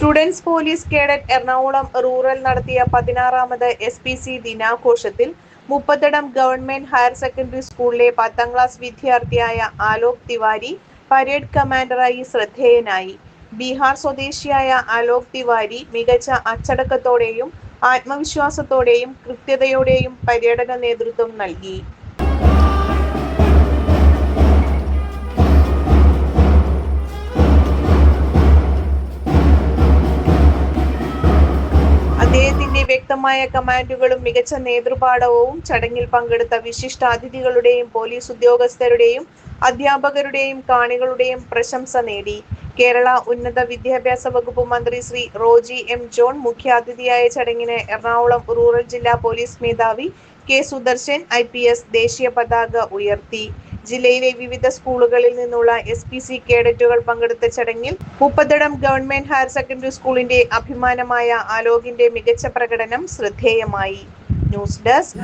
Students police cadet Ernakulam rural നടത്തിയ 16ാമത് SPC ദിനാഘോഷത്തിൽ മുപ്പത്തടം ഗവൺമെന്റ് ഹയർ സെക്കൻഡറി സ്കൂളിലെ 10ാം ക്ലാസ് വിദ്യാർത്ഥിയായ ആലോക് തിവാരി പരേഡ് കമാൻഡറായി ശ്രദ്ധേയനായി. ബീഹാർ സ്വദേശിയായ ആലോക് തിവാരി മികച്ച അച്ചടക്കത്തോടെയും ആത്മവിശ്വാസത്തോടെയും കൃത്യതയോടെയും പരേഡിന് നേതൃത്വം നൽകി. അദ്ദേഹത്തിന്റെ വ്യക്തമായ കമാൻഡുകളും മികച്ച നേതൃപാടവവും ചടങ്ങിൽ പങ്കെടുത്ത വിശിഷ്ടാതിഥികളുടെയും പോലീസ് ഉദ്യോഗസ്ഥരുടെയും അധ്യാപകരുടെയും കാണികളുടെയും പ്രശംസ നേടി. കേരള ഉന്നത വിദ്യാഭ്യാസ വകുപ്പ് മന്ത്രി ശ്രീ റോജി M. ജോൺ മുഖ്യാതിഥിയായ ചടങ്ങിന് എറണാകുളം റൂറൽ ജില്ലാ പോലീസ് മേധാവി K. സുദർശൻ IPS ദേശീയ പതാക ഉയർത്തി. ജില്ലയിലെ വിവിധ സ്കൂളുകളിൽ നിന്നുള്ള SPC കേഡറ്റുകൾ പങ്കെടുത്ത ചടങ്ങിൽ മുപ്പത്തടം ഗവൺമെന്റ് ഹയർ സെക്കൻഡറി സ്കൂളിന്റെ അഭിമാനമായ ആലോകിന്റെ മികച്ച പ്രകടനം ശ്രദ്ധേയമായി. News desk.